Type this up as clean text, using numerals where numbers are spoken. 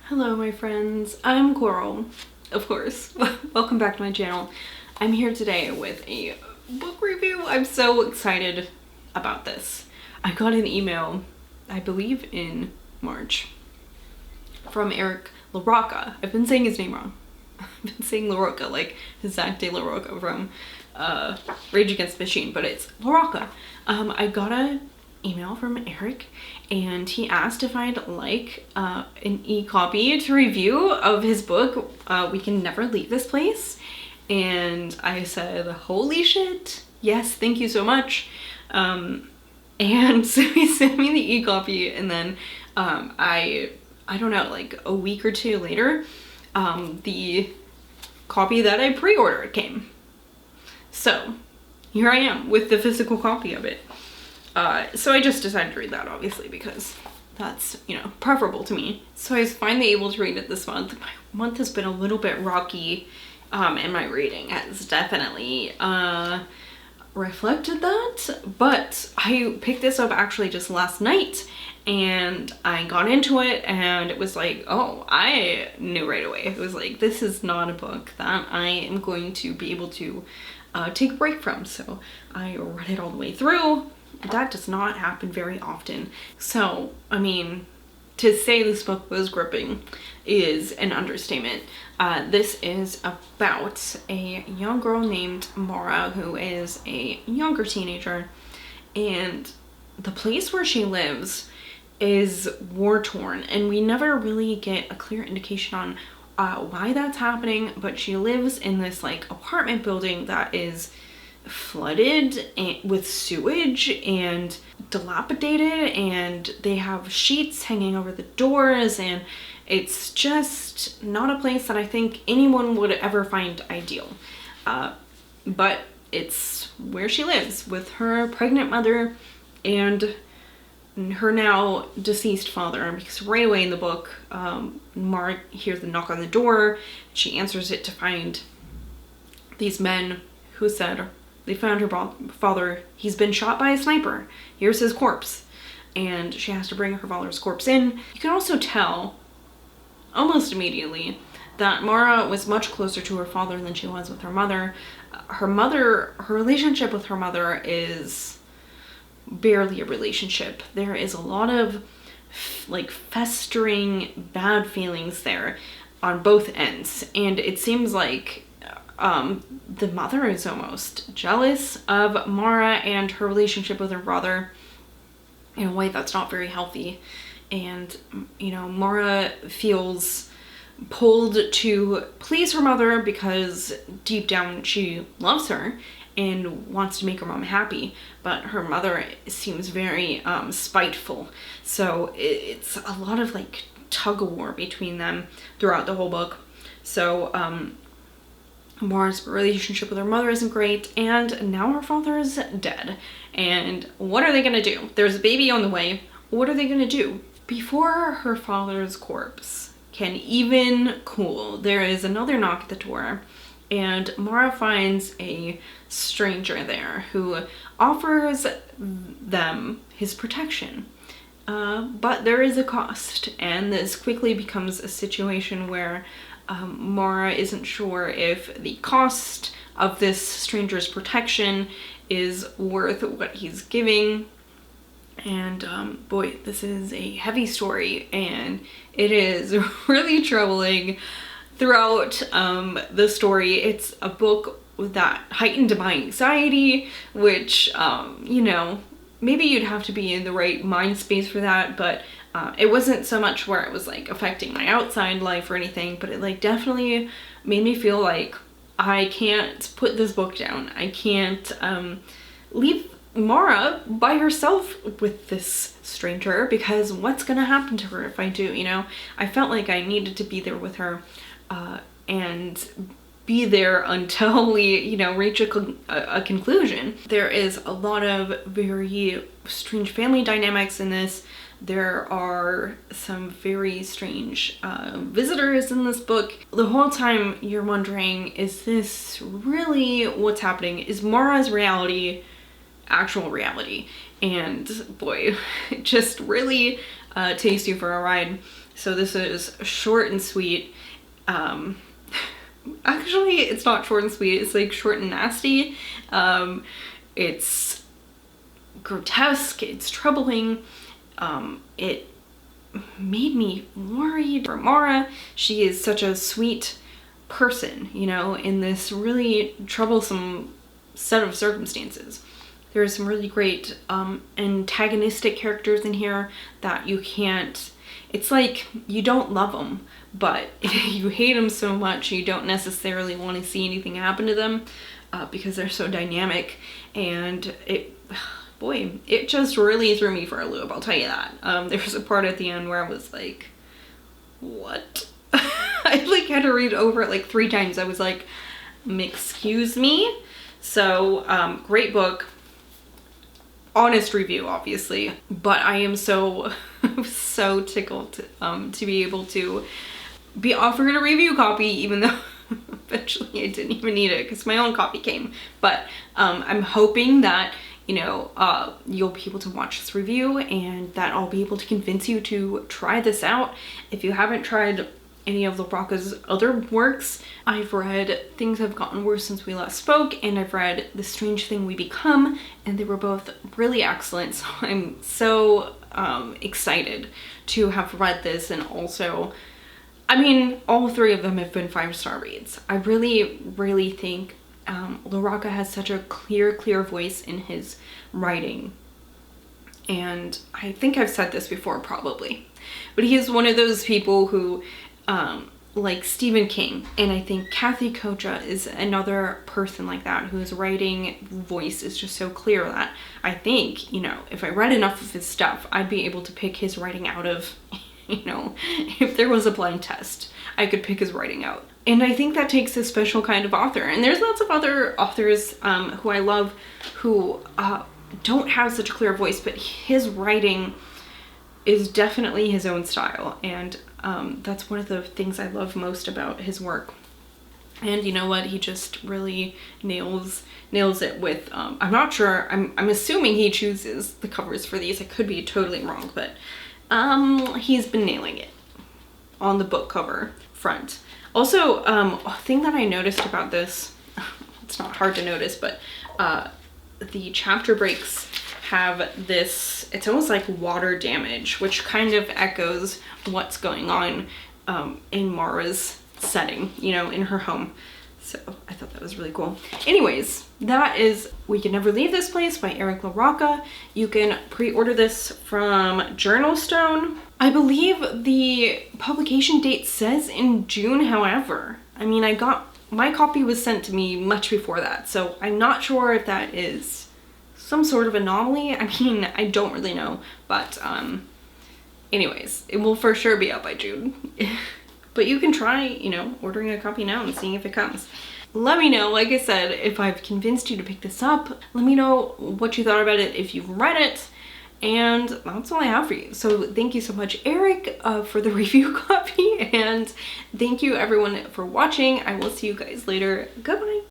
Hello my friends, I'm Coral, of course. Welcome back to my channel. I'm here today with a book review. I'm so excited about this. I got an email, I believe in March, from LaRocca. I've been saying his name wrong. I've been saying LaRocca like Zach de LaRocca from Rage Against the Machine, but it's LaRocca. I got a email from Eric and he asked if I'd like an e-copy to review of his book, We Can Never Leave This Place. And I said, holy shit, yes, thank you so much. And so he sent me the e-copy, and then I don't know, like a week or two later, the copy that I pre-ordered came. So here I am with the physical copy of it. So I just decided to read that, obviously, because that's, you know, preferable to me. So I was finally able to read it this month. My month has been a little bit rocky, and my reading has definitely reflected that. But I picked this up actually just last night, and I got into it, and it was like, oh, I knew right away. It was like, this is not a book that I am going to be able to take a break from. So I read it all the way through. That does not happen very often. So, I mean, to say this book was gripping is an understatement. This is about a young girl named Mara, who is a younger teenager, and the place where she lives is war-torn, and we never really get a clear indication on why that's happening, but she lives in this like apartment building that is flooded with sewage and dilapidated, and they have sheets hanging over the doors, and it's just not a place that I think anyone would ever find ideal. But it's where she lives with her pregnant mother and her now deceased father, because right away in the book, Mara hears the knock on the door. She answers it to find these men who said they found her father. He's been shot by a sniper. Here's his corpse. And she has to bring her father's corpse in. You can also tell almost immediately that Mara was much closer to her father than she was with her mother. Her relationship with her mother is barely a relationship. There is a lot of like festering bad feelings there on both ends. And it seems like the mother is almost jealous of Mara and her relationship with her brother in a way that's not very healthy. And, you know, Mara feels pulled to please her mother because deep down she loves her and wants to make her mom happy, but her mother seems very spiteful. So it's a lot of like tug of war between them throughout the whole book. So Mara's relationship with her mother isn't great, and now her father is dead. And what are they gonna do? There's a baby on the way. What are they gonna do? Before her father's corpse can even cool, there is another knock at the door, and Mara finds a stranger there who offers them his protection. But there is a cost, and this quickly becomes a situation where Mara isn't sure if the cost of this stranger's protection is worth what he's giving. And boy, this is a heavy story, and it is really troubling throughout the story. It's a book that heightened my anxiety, which, you know, maybe you'd have to be in the right mind space for that, but it wasn't so much where it was like affecting my outside life or anything, but it like definitely made me feel like I can't put this book down. I can't leave Mara by herself with this stranger, because what's gonna happen to her if I do, you know? I felt like I needed to be there with her and be there until we, you know, reach a conclusion. There is a lot of very strange family dynamics in this. There are some very strange visitors in this book. The whole time you're wondering, is this really what's happening? Is Mara's reality actual reality? And boy, it just really takes you for a ride. So this is short and sweet. Actually, it's not short and sweet, it's like short and nasty. It's grotesque, it's troubling. It made me worried for Mara. She is such a sweet person, you know, in this really troublesome set of circumstances. There are some really great antagonistic characters in here that you can't, it's like you don't love them, but you hate them so much you don't necessarily want to see anything happen to them because they're so dynamic. And boy, it just really threw me for a loop, I'll tell you that. There was a part at the end where I was like, what? I like had to read over it like 3 times. I was like, excuse me? So, great book. Honest review, obviously, but I am so tickled to be able to be offered a review copy, even though eventually I didn't even need it because my own copy came. But I'm hoping that, you know, you'll be able to watch this review and that I'll be able to convince you to try this out. If you haven't tried any of LaRocca's other works, I've read Things Have Gotten Worse Since We Last Spoke, and I've read The Strange Thing We Become, and they were both really excellent. So I'm so excited to have read this. And also, I mean, all 3 of them have been 5-star reads. I really think LaRocca has such a clear voice in his writing. And I think I've said this before probably, but he is one of those people who like Stephen King, and I think Kathy Koja is another person like that whose writing voice is just so clear that I think, you know, if I read enough of his stuff, I'd be able to pick his writing out of, you know, if there was a blind test, I could pick his writing out. And I think that takes a special kind of author. And there's lots of other authors who I love who don't have such a clear voice, but his writing is definitely his own style. And that's one of the things I love most about his work. And you know what? He just really nails it with, I'm not sure, I'm assuming he chooses the covers for these. I could be totally wrong, but he's been nailing it on the book cover front. Also, a thing that I noticed about this, it's not hard to notice, but the chapter breaks have this, it's almost like water damage, which kind of echoes what's going on in Mara's setting, you know, in her home. So I thought that was really cool. Anyways, that is We Can Never Leave This Place by Eric LaRocca. You can pre-order this from Journalstone. I believe the publication date says in June, however. I mean, my copy was sent to me much before that, so I'm not sure if that is some sort of anomaly. I mean, I don't really know, but anyways, it will for sure be out by June. But you can try, you know, ordering a copy now and seeing if it comes. Let me know, like I said, if I've convinced you to pick this up. Let me know what you thought about it if you've read it. And that's all I have for you. So thank you so much, Eric, for the review copy. And thank you everyone for watching. I will see you guys later. Goodbye.